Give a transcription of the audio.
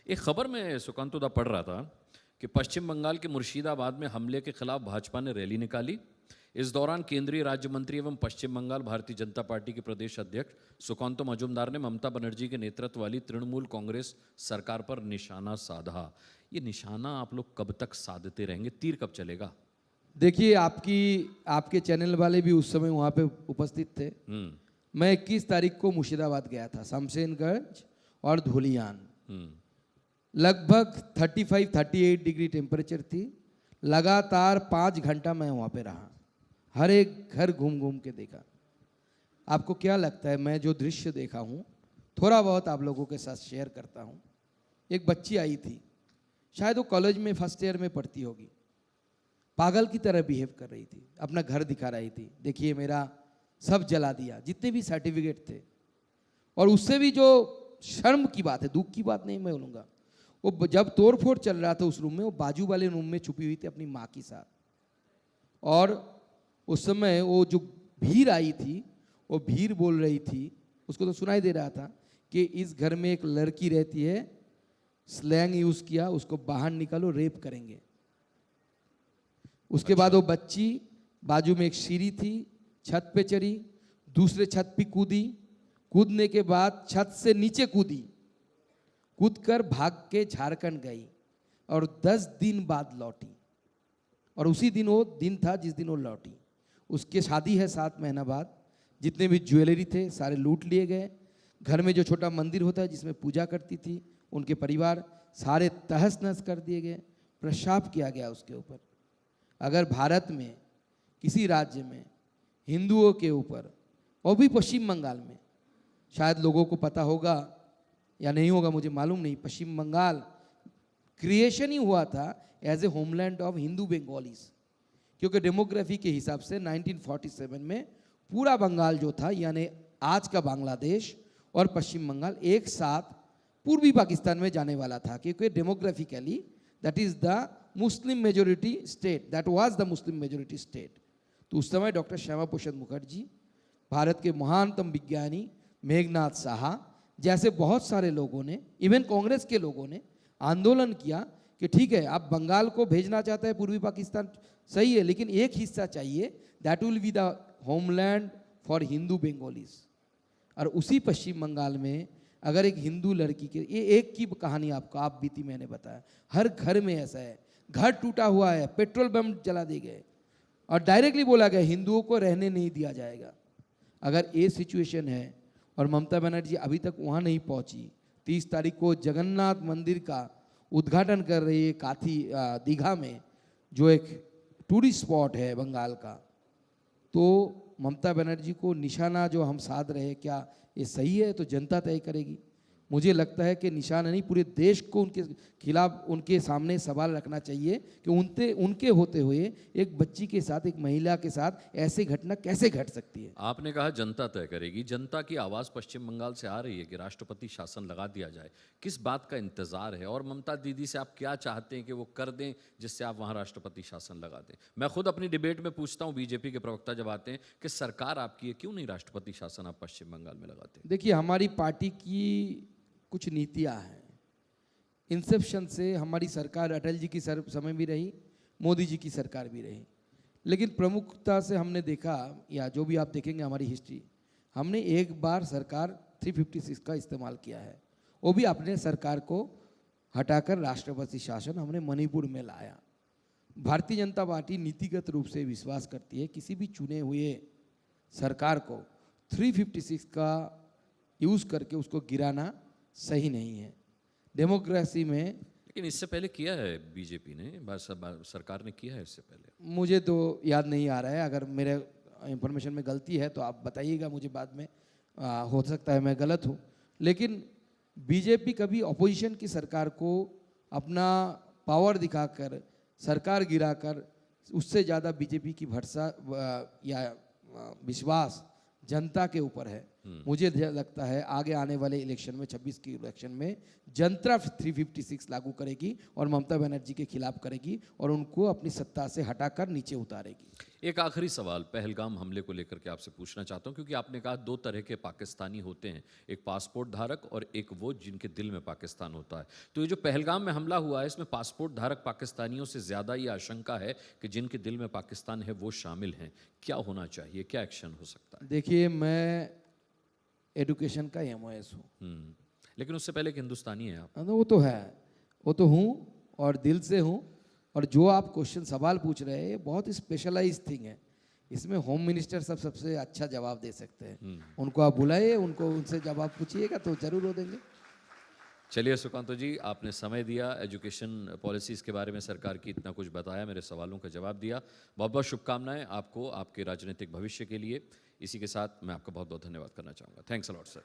एक खबर में सुकांतुदा पढ़ रहा था कि पश्चिम बंगाल के मुर्शिदाबाद में हमले के खिलाफ भाजपा ने रैली निकाली। इस दौरान केंद्रीय राज्य मंत्री एवं पश्चिम बंगाल भारतीय जनता पार्टी के प्रदेश अध्यक्ष सुकांतो मजूमदार ने ममता बनर्जी के नेतृत्व वाली तृणमूल कांग्रेस सरकार पर निशाना साधा। ये निशाना आप लोग कब तक साधते रहेंगे? तीर कब चलेगा? देखिए, आपके चैनल वाले भी उस समय वहाँ पे उपस्थित थे। मैं 21 तारीख को मुर्शिदाबाद गया था, शमशेरगंज और धुलियान। लगभग 35-38 डिग्री टेम्परेचर थी। लगातार 5 घंटा मैं वहाँ पे रहा, हर एक घर घूम घूम के देखा। आपको क्या लगता है, मैं जो दृश्य देखा हूँ थोड़ा बहुत आप लोगों के साथ शेयर करता हूँ। एक बच्ची आई थी, शायद वो कॉलेज में फर्स्ट ईयर में पढ़ती होगी, पागल की तरह बिहेव कर रही थी, अपना घर दिखा रही थी। देखिए मेरा सब जला दिया, जितने भी सर्टिफिकेट थे। और उससे भी जो शर्म की बात है, दुख की बात नहीं मैं बोलूँगा, वो जब तोड़ फोड़ चल रहा था उस रूम में, वो बाजू वाले रूम में छुपी हुई थी अपनी माँ के साथ। और उस समय वो जो भीड़ आई थी, वो भीड़ बोल रही थी, उसको तो सुनाई दे रहा था कि इस घर में एक लड़की रहती है, स्लैंग यूज़ किया, उसको बाहर निकालो, रेप करेंगे। उसके बाद वो बच्ची बाजू में एक सीढ़ी थी, छत पे चढ़ी, दूसरे छत पे कूदी, कूदने के बाद छत से नीचे कूदी, कूदकर भाग के झारखंड गई और 10 दिन बाद लौटी। और उसी दिन वो दिन था जिस दिन वो लौटी। उसके शादी है 7 महीना बाद। जितने भी ज्वेलरी थे सारे लूट लिए गए। घर में जो छोटा मंदिर होता है जिसमें पूजा करती थी उनके परिवार, सारे तहस नहस कर दिए गए, प्रशाप किया गया उसके ऊपर। अगर भारत में किसी राज्य में हिंदुओं के ऊपर, और भी पश्चिम बंगाल में, शायद लोगों को पता होगा या नहीं होगा मुझे मालूम नहीं, पश्चिम बंगाल क्रिएशन ही हुआ था as a homeland of Hindu Bengalis. क्योंकि डेमोग्राफी के हिसाब से 1947 में पूरा बंगाल जो था, यानी आज का बांग्लादेश और पश्चिम बंगाल एक साथ पूर्वी पाकिस्तान में जाने वाला था। क्योंकि demographically that is the Muslim majority state, that was the Muslim majority state. तो उस समय डॉक्टर श्यामा प्रसाद मुखर्जी, भारत के महानतम विज्ञानी मेघनाथ साहा जैसे बहुत सारे लोगों ने, इवन कांग्रेस के लोगों ने आंदोलन किया कि ठीक है, आप बंगाल को भेजना चाहते हैं पूर्वी पाकिस्तान, सही है, लेकिन एक हिस्सा चाहिए, that will be the homeland for Hindu Bengalis. और उसी पश्चिम बंगाल में अगर एक हिंदू लड़की के, ये एक की कहानी आपको आप बीती मैंने बताया, हर घर में ऐसा है, घर टूटा हुआ है, पेट्रोल बम जला दिए गए और डायरेक्टली बोला गया हिंदुओं को रहने नहीं दिया जाएगा। अगर ये सिचुएशन है और ममता बनर्जी अभी तक वहाँ नहीं पहुँची, 30 तारीख को जगन्नाथ मंदिर का उद्घाटन कर रही है काथी दीघा में, जो एक टूरिस्ट स्पॉट है बंगाल का, तो ममता बनर्जी को निशाना जो हम साध रहे हैं, क्या ये सही है? तो जनता तय करेगी। मुझे लगता है कि निशाना नहीं, पूरे देश को उनके खिलाफ, उनके सामने सवाल रखना चाहिए कि उनके होते हुए एक बच्ची के साथ, एक महिला के साथ ऐसी घटना कैसे घट सकती है। आपने कहा जनता तय करेगी। जनता की आवाज़ पश्चिम बंगाल से आ रही है कि राष्ट्रपति शासन लगा दिया जाए। किस बात का इंतजार है और ममता दीदी से आप क्या चाहते हैं कि वो कर दें जिससे आप वहाँ राष्ट्रपति शासन लगा दें? मैं खुद अपनी डिबेट में पूछता हूँ, बीजेपी के प्रवक्ता जब आते हैं कि सरकार आपकी है, क्यों नहीं राष्ट्रपति शासन आप पश्चिम बंगाल में लगाते? देखिए, हमारी पार्टी की कुछ नीतियाँ हैं। इंसेप्शन से हमारी सरकार अटल जी की समय भी रही, मोदी जी की सरकार भी रही, लेकिन प्रमुखता से हमने देखा, या जो भी आप देखेंगे हमारी हिस्ट्री, हमने एक बार सरकार 356 का इस्तेमाल किया है, वो भी अपने सरकार को हटाकर राष्ट्रपति शासन हमने मणिपुर में लाया। भारतीय जनता पार्टी नीतिगत रूप से विश्वास करती है किसी भी चुने हुए सरकार को 356 का यूज़ करके उसको गिराना सही नहीं है डेमोक्रेसी में। लेकिन इससे पहले किया है बीजेपी ने, सरकार ने किया है इससे पहले। मुझे तो याद नहीं आ रहा है, अगर मेरे इंफॉर्मेशन में गलती है तो आप बताइएगा मुझे बाद में, हो सकता है मैं गलत हूँ। लेकिन बीजेपी कभी अपोजिशन की सरकार को अपना पावर दिखाकर सरकार गिराकर, उससे ज़्यादा बीजेपी की भरोसा या विश्वास जनता के ऊपर है। मुझे लगता है आगे आने वाले इलेक्शन में 26 की इलेक्शन में जनता 356 लागू करेगी और ममता बनर्जी के खिलाफ करेगी और उनको अपनी सत्ता से हटाकर नीचे उतारेगी। एक आखिरी सवाल पहलगाम हमले को लेकर के आपसे पूछना चाहता हूं, क्योंकि आपने कहा दो तरह के पाकिस्तानी होते हैं, एक पासपोर्ट धारक और एक वो जिनके दिल में पाकिस्तान होता है। तो ये जो पहलगाम में हमला हुआ है, इसमें पासपोर्ट धारक पाकिस्तानियों से ज़्यादा ये आशंका है कि जिनके दिल में पाकिस्तान है वो शामिल हैं। क्या होना चाहिए, क्या एक्शन हो सकता है? देखिए, मैं एडुकेशन का MOS हूँ। लेकिन उससे पहले एक हिंदुस्तानी है आप। वो तो है, वो तो हूँ और दिल से हूँ। और जो आप क्वेश्चन सवाल पूछ रहे हैं ये बहुत स्पेशलाइज थिंग है, इसमें होम मिनिस्टर सबसे अच्छा जवाब दे सकते हैं। उनको आप बुलाइए, उनसे जवाब पूछिएगा तो जरूर वो देंगे। चलिए सुकांतो जी, आपने समय दिया, एजुकेशन पॉलिसीज़ के बारे में सरकार की इतना कुछ बताया, मेरे सवालों का जवाब दिया। बहुत बहुत शुभकामनाएं आपको आपके राजनीतिक भविष्य के लिए। इसी के साथ मैं आपका बहुत बहुत धन्यवाद करना चाहूँगा। Thanks a lot sir.